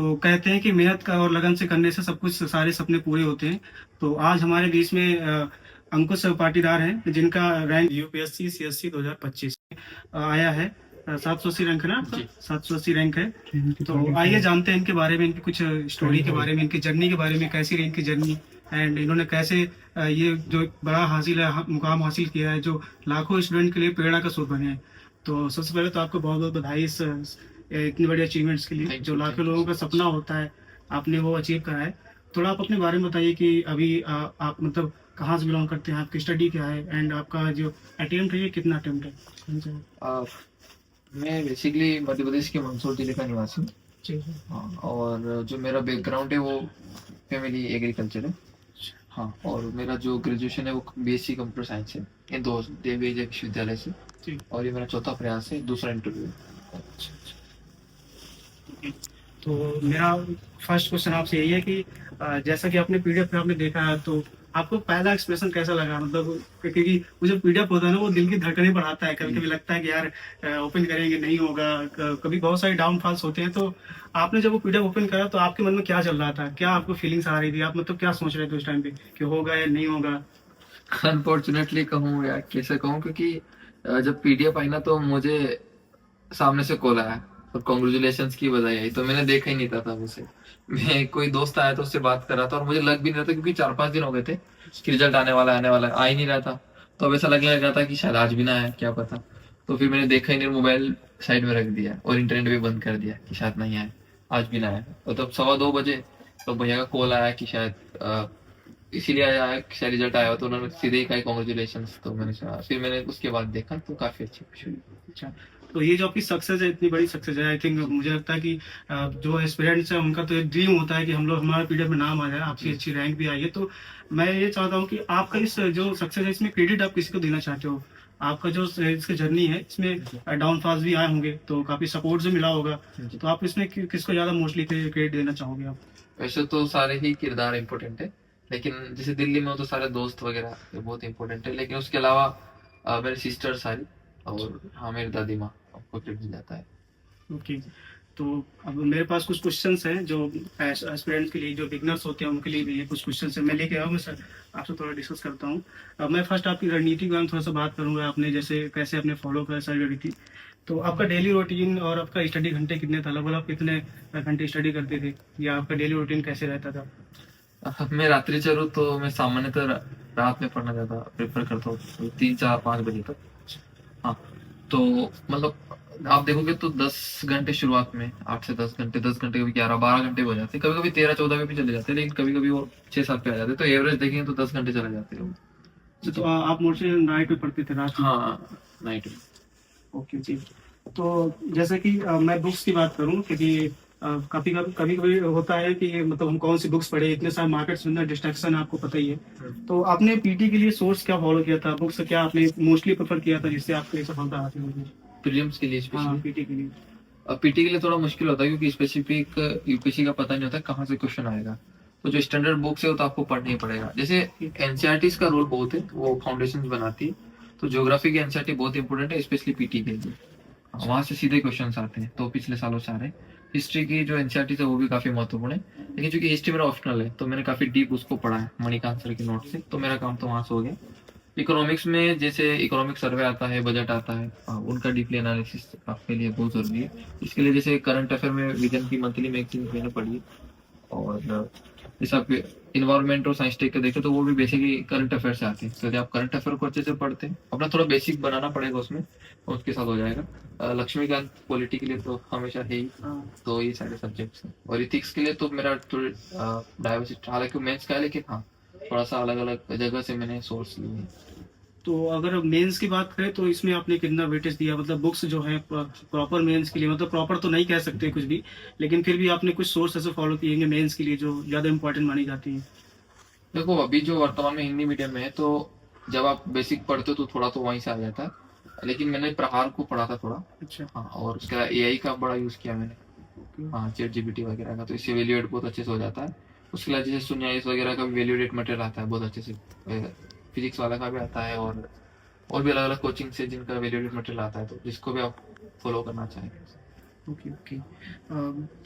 तो कहते हैं कि मेहनत का और लगन से करने से सब कुछ सारे सपने पूरे होते हैं। तो आज हमारे बीच में अंकुश पाटीदार हैं जिनका रैंक यूपीएससी सीएससी 2025 आया है। 780 रैंक है ना आपका? जी 780 रैंक है। तो आइए जानते हैं इनके बारे में, इनकी कुछ स्टोरी के बारे में, इनकी जर्नी के बारे में, कैसी रही इनकी जर्नी एंड इन्होंने कैसे ये जो बड़ा हासिल है मुकाम हासिल किया है जो लाखों स्टूडेंट के लिए प्रेरणा का स्रोत बने हैं। तो सबसे पहले तो आपको बहुत बहुत बधाई इस इतनी बड़ी अचीवमेंट्स के लिए, थैंक जो यू लाखों थैंक यू लोगों सो का मच। सपना होता है आपने वो अचीव करा है। थोड़ा आप अपने बारे में बताइए कि अभी आप मतलब कहाँ से बिलोंग करते हैं, आपकी स्टडी क्या है एंड आपका जो अटेम्प्ट है ये कितना अटेम्प्ट है? आ, मैं बेसिकली मध्य प्रदेश के मंदसौर जिले का निवासी हूँ। ठीक है। हाँ, और जो मेरा बैकग्राउंड है वो फैमिली एग्रीकल्चर है। हाँ, और मेरा जो ग्रेजुएशन है वो बीएससी कंप्यूटर साइंस है इंदौर देवी विश्वविद्यालय से। ठीक। और ये मेरा चौथा प्रयास है, दूसरा इंटरव्यू है। अच्छा अच्छा। तो मेरा फर्स्ट क्वेश्चन आपसे यही है कि जैसा कि आपने पीडीएफ में आपने देखा है तो आपको पहला एक्सप्रेशन कैसा लगा? मतलब क्योंकि वो जो पीडीएफ होता है ना वो दिल की धड़कनें बढ़ाता है। कभी कभी लगता है कि यार ओपन करेंगे नहीं होगा, कभी बहुत सारे डाउनफॉल्स होते हैं। तो आपने जब वो पीडीएफ ओपन करा तो आपके मन में क्या चल रहा था, क्या आपको फीलिंग्स आ रही थी, आप मतलब क्या सोच रहे थे उस टाइम पे कि होगा या नहीं होगा? अनफॉर्चुनेटली कहूँ या कैसे कहूँ, क्योंकि जब पीडीएफ आई ना तो मुझे सामने से कॉल आया और कॉन्ग्रेचुलेशन की बधाई आई, तो मैंने देखा ही नहीं था तब उसे। मैं कोई दोस्त आया तो उससे बात कर रहा था और मुझे लग भी नहीं रहा था, क्योंकि 4-5 दिन हो गए थे कि रिजल्ट आने वाला है, आ ही नहीं रहा था। तो अब ऐसा लगने लगा था कि शायद आज भी ना आए, क्या पता। तो फिर मैंने देखा ही नहीं, मोबाइल साइड में रख दिया और इंटरनेट भी बंद कर दिया कि शायद नहीं आए, आज भी ना आए। और तब 2:15 बजे तो भैया का कॉल आया कि शायद इसीलिए आया कि शायद रिजल्ट आया हो, तो उन्होंने सीधे ही कहा कॉन्ग्रेचुलेशन। तो मैंने सुना, फिर मैंने उसके बाद देखा तो काफी अच्छी खुशी हुई। अच्छा। तो ये जो आपकी सक्सेस है, इतनी बड़ी सक्सेस है, आई थिंक मुझे लगता है कि जो एस्पिरेंट्स है उनका तो एक ड्रीम होता है कि हम लोग हमारा पीडीएफ में नाम आ जाए। आपकी जी। अच्छी रैंक भी आई है। तो मैं ये चाहता हूँ कि आपका इस जो सक्सेस है इसमें क्रेडिट आप किसी को देना चाहते हो? आपका जो इसकी जर्नी है इसमें डाउनफॉल्स भी आए होंगे तो काफी सपोर्ट भी मिला होगा। जी। तो आप इसमें किसको ज्यादा मोस्टली क्रेडिट देना चाहोगे आप? वैसे तो सारे ही किरदार इम्पोर्टेंट है, लेकिन जैसे दिल्ली में हो तो सारे दोस्त वगैरह ये बहुत इम्पोर्टेंट है, लेकिन उसके अलावा मेरी सिस्टर सारी, और हाँ मेरी दादी माँ को क्रेडिट जाता है। ओके। तो अब मेरे पास कुछ क्वेश्चंस हैं जो एस्पिरेंट्स के लिए, जो बिगनर्स होते हैं उनके लिए भी ये कुछ क्वेश्चंस हैं, मैं लेके आया हूँ। मैं सर आपसे थोड़ा डिस्कस करता हूँ। अब मैं फर्स्ट आपकी रणनीति के बारे में थोड़ा सा बात करूंगा, आपने जैसे कैसे आपने फॉलो करा सारी रणनीति। तो आपका डेली रूटीन और आपका स्टडी घंटे कितने था लगभग, आप कितने घंटे स्टडी करते थे या आपका डेली रूटीन कैसे रहता था? मैं रात्रि चलूँ तो मैं सामान्यतः रात में पढ़ना ज्यादा प्रेफर करता हूँ, 3-4-5 बजे तक। हाँ, तो मतलब आप देखोगे तो 10 घंटे शुरुआत में, 8 से 10 घंटे, 10 घंटे, कभी 11-12 घंटे हो जाते, कभी कभी 13-14 में भी चले जाते, लेकिन कभी कभी वो 6-7 पे आ जाते, तो एवरेज देखेंगे तो 10 घंटे चले जाते हैं। तो आप मोस्टली नाइट में पढ़ते थे, रात में? हाँ, नाइट में। ओके जी। तो जैसे कि मैं बुक्स की बात करूं, क्योंकि कभी कभी कभी होता है कि मतलब हम कौन सी बुक्स पढ़े, इतने सारे मार्केट्स में डिस्ट्रैक्शन आपको पता ही है। तो आपने पीटी के लिए सोर्स क्या फॉलो किया था, बुक्स क्या आपने मोस्टली प्रेफर किया था जिससे आपको ये सफलता हासिल हुई? प्रीलिम्स के लिए हाँ, स्पेशली। पीटी के लिए। पीटी के लिए थोड़ा मुश्किल होता है, क्योंकि स्पेसिफिक यूपीएससी का पता नहीं होता कहाँ से क्वेश्चन आएगा। तो जो स्टैंडर्ड बुक्स है वो तो आपको पढ़ना ही पड़ेगा। जैसे एनसीईआरटी का रोल बहुत है, वो फाउंडेशन बनाती है। तो ज्योग्राफी की एनसीईआरटी बहुत इंपॉर्टेंट है, स्पेशली पीटी के लिए। वहां से सीधे क्वेश्चन आते हैं, तो पिछले सालों से आ रहे हैं। हिस्ट्री की जो एनसीईआरटी है वो भी काफी महत्वपूर्ण है, लेकिन चूंकि हिस्ट्री मेरा ऑप्शनल है तो मैंने काफी डीप उसको पढ़ा है मणिकांत सर के नोट से, तो मेरा काम तो वहां से हो गया। इकोनॉमिक्स में जैसे इकोनॉमिक सर्वे आता है, बजट आता है, उनका डीपली एनालिसिस आपके लिए बहुत जरूरी है। इसके लिए जैसे करंट अफेयर में विजन की मंथली मैगजीन मैंने पढ़ी है। और जैसे आप इन्वायरमेंट और साइंस टेक के देखें तो वो भी बेसिकली करंट अफेयर से आते हैं। तो यदि आप करंट अफेयर को अच्छे से पढ़ते हैं, अपना थोड़ा बेसिक बनाना पड़ेगा उसमें, और उसके साथ हो जाएगा। लक्ष्मीकांत पॉलिटी के लिए तो हमेशा है ही। तो ये सारे सब्जेक्ट्स हैं। और इथिक्स के लिए तो मेरा थोड़ी डाइवर्सिटी, हालांकि मेंस का है, लेकिन हाँ थोड़ा सा अलग अलग जगह से मैंने सोर्स लिए हैं। तो अगर मेंस की बात करें तो इसमें आपने कितना वेटेज दिया, मतलब बुक्स जो है प्रॉपर मेंस के लिए, मतलब प्रॉपर तो नहीं कह सकते कुछ भी, लेकिन फिर भी आपने कुछ सोर्स ऐसे फॉलो किए मेंस के लिए जो ज्यादा इंपॉर्टेंट मानी जाती है? देखो अभी जो वर्तमान में हिंदी मीडियम में है, तो जब आप बेसिक पढ़ते हो तो थोड़ा तो वहीं से आ जाता है, लेकिन मैंने प्रहार को पढ़ा था थोड़ा। अच्छा। हाँ, और उसके बाद एआई का बड़ा यूज किया मैंने। हाँ, चैट जीपीटी वगैरह का, तो इससे वैल्यूएट बहुत अच्छे से हो जाता है। उसके बाद जैसे शून्य आइस वगैरह का भी वैल्यूएट मटेरियल आता है बहुत अच्छे से। फिजिक्स वाला का भी आता है, और भी अलग अलग कोचिंग से जिनका वैल्यूएट मटेरियल आता है, तो जिसको भी आप फॉलो करना चाहेंगे। Okay okay.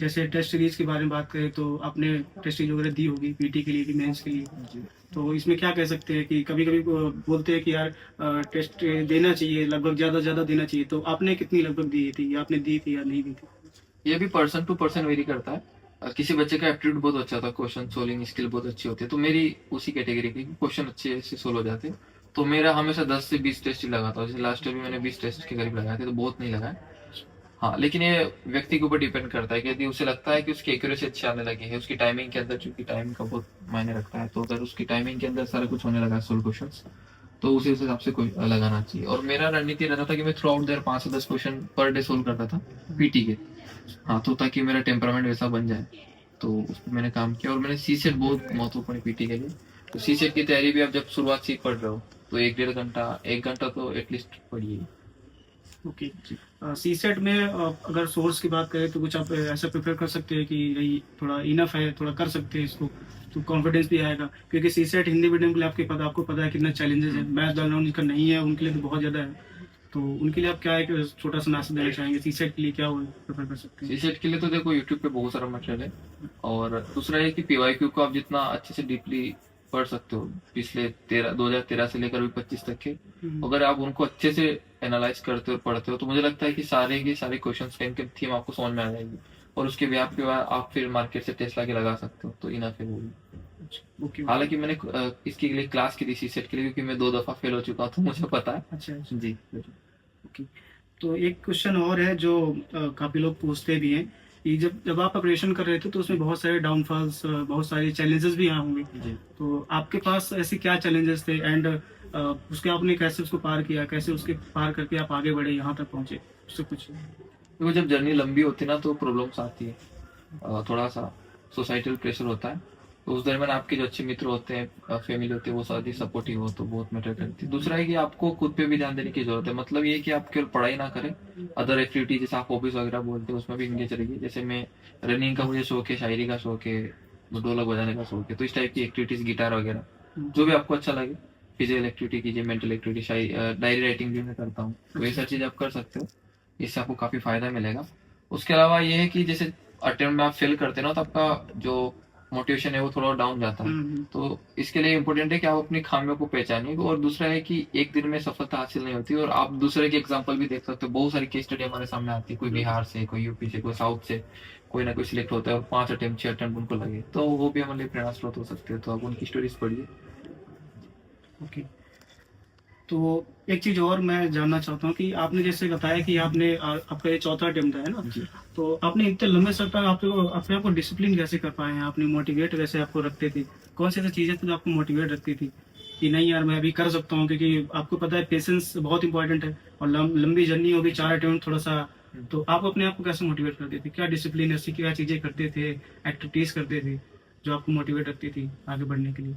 जैसे टेस्ट सीरीज के बारे में बात करें तो आपने टेस्ट सीरीज वगैरह दी होगी पीटी के लिए कि मेंस के लिए, जी। तो इसमें क्या कह सकते हैं कि कभी कभी बोलते हैं कि यार टेस्ट देना चाहिए, लगभग ज़्यादा ज़्यादा देना चाहिए, तो आपने कितनी लगभग दी थी, या आपने दी थी या नहीं दी थी? ये भी पर्सन टू पर्सन वेरी करता है। किसी बच्चे का एप्टीट्यूड बहुत अच्छा था, क्वेश्चन सोल्विंग स्किल बहुत अच्छी होती है, तो मेरी उसी कैटेगरी की क्वेश्चन अच्छे से सोल्व हो जाते, तो मेरा हमेशा 10 से 20 टेस्ट ही लगाता हूँ। जैसे लास्ट ईयर भी मैंने 20 टेस्ट के करीब लगाए थे, तो बहुत नहीं लगाए। हाँ, लेकिन ये व्यक्ति के ऊपर डिपेंड करता है कि यदि उसे लगता है कि उसकी एक्यूरेसी अच्छी आने लगी है, उसकी टाइमिंग के अंदर, चूंकि टाइम का बहुत मायने रखता है, तो अगर उसकी टाइमिंग के अंदर सारा कुछ होने लगा सोल्व क्वेश्चन, तो उसी हिसाब से कोई लगाना चाहिए। और मेरा रणनीति रहता था कि मैं थ्रू आउट देयर 5 से 10 क्वेश्चन पर डे सोल्व करता था पीटी के। हाँ, तो ताकि मेरा टेम्परामेंट वैसा बन जाए, तो उस पर मैंने काम किया। और मैंने सी सेट बहुत महत्वपूर्ण है पीटी के लिए, तो सी सेट की तैयारी भी आप जब शुरुआत से ही पढ़ रहे हो, तो 1-1.5 घंटा 1 घंटा तो एटलीस्ट पढ़िए। ओके। सी सेट में अगर सोर्स की बात करें तो कुछ आप ऐसा प्रेफर कर सकते हैं कि यही थोड़ा इनफ है, थोड़ा कर सकते हैं इसको, तो कॉन्फिडेंस भी आएगा, क्योंकि सी सेट हिंदी मीडियम के लिए आपको पता है कितना चैलेंजेस है, मैथ बैकग्राउंड जिनका नहीं है उनके लिए तो बहुत ज़्यादा है, तो उनके लिए आप क्या एक छोटा सा मैसेज देना चाहेंगे, सी सेट के लिए क्या प्रेफर कर सकते हैं? सी सेट के लिए तो देखो यूट्यूब पे बहुत सारा मटेरियल है, और दूसरा है कि पीवाईक्यू को आप जितना अच्छे से डीपली पढ़ सकते हो, पिछले 2013 से लेकर अभी 25 तक के, अगर आप उनको अच्छे से एनालाइज करते हो और पढ़ते हो, तो मुझे लगता है कि सारे के सारे क्वेश्चन का इनके थीम आपको समझ में आ जाएगी, और उसके व्याप के बाद आप फिर मार्केट से टेस्ट लाके लगा सकते हो, तो इनफ है वो भी। ओके। हालांकि मैंने इसके लिए क्लास की थी सी सेट के लिए, क्योंकि मैं 2 दफा फेल हो चुका हूँ, तो मुझे पता है। अच्छा अच्छा। जी। ओके। तो एक क्वेश्चन और है जो काफी लोग पूछते भी हैं कि जब जब आप प्रिपरेशन कर रहे थे तो उसमें बहुत सारे डाउनफॉल्स, बहुत सारे चैलेंजेस भी आए होंगे, जी। तो आपके पास ऐसे क्या चैलेंजेस थे, एंड उसके आपने कैसे उसको पार किया, कैसे उसके पार करके आप आगे बढ़े यहाँ तक पहुंचे, उससे कुछ? देखो, जब जर्नी लंबी होती है ना, तो प्रॉब्लम्स आती है, थोड़ा सा सोसाइटल प्रेशर होता है, तो उस दरमियान आपके जो अच्छे मित्र होते हैं, फैमिली होती है, वो सारी सपोर्टिव हो, तो बहुत मैटर करती है। दूसरा है कि आपको खुद पे भी ध्यान देने की जरूरत है, मतलब ये कि आप केवल पढ़ाई ना करें, अदर एक्टिविटी जैसे आप हॉबीज वगैरह बोलते हैं उसमें भी इंगेज रहिए। जैसे मैं रनिंग का मुझे शौक है, शायरी का शौक है, ढोलक बजाने का शौक है, तो इस टाइप की एक्टिविटीज, गिटार वगैरह, जो भी आपको अच्छा लगे, फिजिकल एक्टिविटी कीजिए, मेंटल एक्टिविटी, डायरी राइटिंग भी मैं करता हूँ, तो ये सब चीज आप कर सकते हो, इससे आपको काफी फायदा मिलेगा। उसके अलावा ये है कि जैसे अटेम्प्ट में आप फेल करते हैं ना, तो आपका जो मोटिवेशन है वो थोड़ा डाउन जाता है, तो इसके लिए इम्पोर्टेंट है कि आप अपनी खामियों को पहचानिए। और दूसरा है कि एक दिन में सफलता हासिल नहीं होती, और आप दूसरे के एग्जाम्पल भी देख सकते हो, बहुत सारी केस स्टडी हमारे सामने आती है, कोई बिहार से, कोई यूपी से, कोई साउथ से, कोई ना कोई सिलेक्ट होता है, और 5 अटेम्प्ट 6 अटेम्प्ट उनको लगे, तो वो भी हमारे लिए प्रेरणा स्रोत हो सकते हैं, तो आप उनकी स्टोरीज पढ़िए। ओके। तो एक चीज और मैं जानना चाहता हूँ कि आपने जैसे बताया कि आपने आपका ये चौथा अटेम्प्ट है ना, जी। तो आपने इतने लंबे समय तक अपने आप को डिसिप्लिन कैसे कर पाए हैं, आपने मोटिवेट कैसे आपको रखते थे, कौन सी ऐसी चीजें थी जो आपको मोटिवेट रखती थी कि नहीं यार मैं अभी कर सकता हूँ, क्योंकि आपको पता है पेशेंस बहुत इंपॉर्टेंट है, और लंबी जर्नी होगी, 4 अटेम्प्ट थोड़ा सा, तो आप अपने आप को कैसे मोटिवेट करते थे, क्या डिसिप्लिन ऐसी क्या चीजें करते थे, एक्टिविटीज करते थे जो आपको मोटिवेट रखती थी आगे बढ़ने के लिए?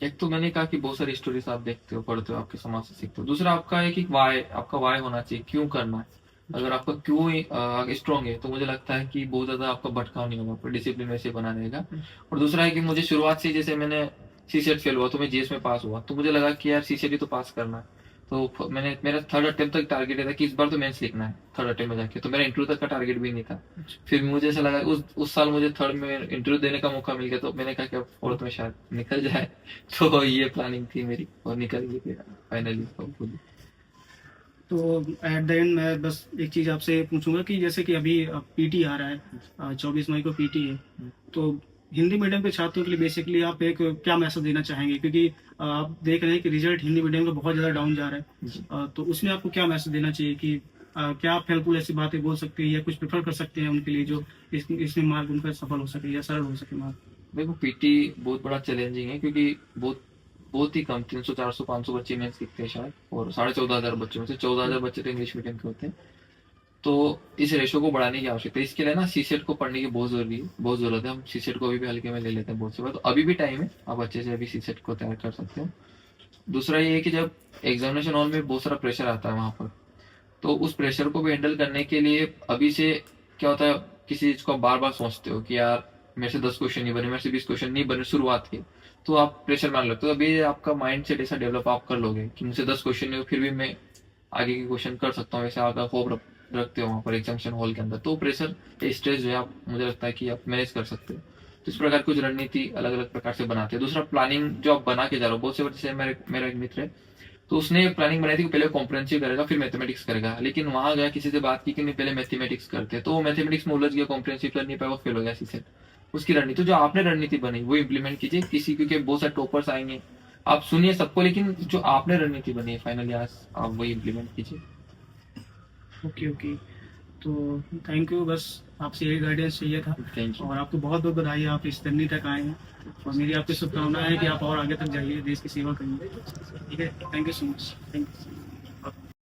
एक तो मैंने कहा कि बहुत सारी स्टोरीज आप देखते हो, पढ़ते हो, आपके समाज से सीखते हो। दूसरा आपका है कि वाई, आपका वाई होना चाहिए, क्यों करना है। अगर आपका क्यों स्ट्रांग है, तो मुझे लगता है कि बहुत ज्यादा आपका भटकाव नहीं होगा, आपका डिसिप्लिन वैसे बना रहेगा। और दूसरा है कि मुझे शुरुआत से, जैसे मैंने सी सेट फेल हुआ तो मैं जीएस में पास हुआ, तो मुझे लगा कि यार सी सेट ही तो पास करना है, तो मैंने, मेरा 3rd अटेम्प्ट तक टारगेट था कि इस बार तो मेंस लिखना है 3rd अटेम्प्ट में जाके, तो मेरा इंटरव्यू तक का टारगेट भी नहीं था। फिर मुझे ऐसा लगा उस साल मुझे 3rd में इंटरव्यू देने का मौका मिल गया, तो मैंने कहा कि अब 4th में शायद निकल जाए, तो ये प्लानिंग थी मेरी, और निकल गई फाइनली। तो एट द एंड मैं बस एक चीज आपसे पूछूंगा कि जैसे कि अभी पीटी आ रहा है, 24 मई को पीटी है, तो हिंदी मीडियम के छात्रों के लिए बेसिकली आप एक क्या मैसेज देना चाहेंगे, क्योंकि आप देख रहे हैं कि रिजल्ट हिंदी मीडियम का बहुत ज्यादा डाउन जा रहा है, तो उसमें आपको क्या मैसेज देना चाहिए कि क्या आप हेल्पफुल ऐसी बातें बोल सकते हैं या कुछ प्रेफर कर सकते हैं उनके लिए जो इसमें मार्ग उनका सफल हो सके या सरल हो सके मार्ग? देखो, पीटी बहुत बड़ा चैलेंजिंग है, क्योंकि बहुत ही कम 300 400 500 बच्चे मेंस लिखते हैं शायद, और 14,500 बच्चों में से 14,000 बच्चे तो इंग्लिश मीडियम के होते हैं, तो इस रेशो को बढ़ाने की आवश्यकता है। इसके लिए ना सीसेट को पढ़ने की बहुत जरूरी है, बहुत जरूरत है। हम सीसेट को अभी भी हल्के में ले लेते हैं बहुत से बार, तो अभी भी टाइम है, आप अच्छे से अभी सीसेट को तैयार कर सकते हो। दूसरा ये है कि जब एग्जामिनेशन हॉल में बहुत सारा प्रेशर आता है वहां पर, तो उस प्रेशर को भी हैंडल करने के लिए अभी से क्या होता है, किसी चीज को आप बार बार सोचते हो कि यार मेरे से 10 क्वेश्चन नहीं बने, मेरे से 20 क्वेश्चन नहीं बने शुरुआत के, तो आप प्रेशर मान लगते हो। अभी आपका माइंड सेट ऐसा डेवलप आप कर लोगे कि मुझसे 10 क्वेश्चन नहीं हो, फिर भी मैं आगे के क्वेश्चन कर सकता हूँ, ऐसा आपका होप रखते हो वहाँ पर एक जंक्शन हॉल के अंदर, तो प्रेशर स्ट्रेस जो है आप, मुझे लगता है कि आप मैनेज कर सकते हो। तो इस प्रकार कुछ रणनीति अलग अलग प्रकार से बनाते हैं। दूसरा प्लानिंग जो आप बना के जा रहे हो, बहुत से जैसे मेरा एक मित्र है, तो उसने प्लानिंग बनाई थी कि पहले कॉम्प्रिहेंसिव करेगा फिर मैथमेटिक्स करेगा, लेकिन वहां गया किसी से बात की कि नहीं पहले मैथमेटिक्स करते, तो वो मैथमेटिक्स में उलझ गया, कॉम्प्रिहेंसिव कर नहीं पाया, वो फेल हो गया सीधे। उसकी रणनीति, तो जो आपने रणनीति बनी वो इम्प्लीमेंट कीजिए। किसी, क्योंकि बहुत सारे टॉपर्स आएंगे, आप सुनिए सबको, लेकिन जो आपने रणनीति बनी है फाइनली आज आप वही इम्प्लीमेंट कीजिए। ओके ओके, तो थैंक यू, बस आपसे यही गाइडेंस चाहिए था। Thank you. और आपको बहुत बहुत बधाई, आप इस जर्नी तक आए हैं, और मेरी आपकी शुभकामनाएं है कि आप और आगे तक जाइए, देश की सेवा करिए। ठीक है, thank you so much, thank you.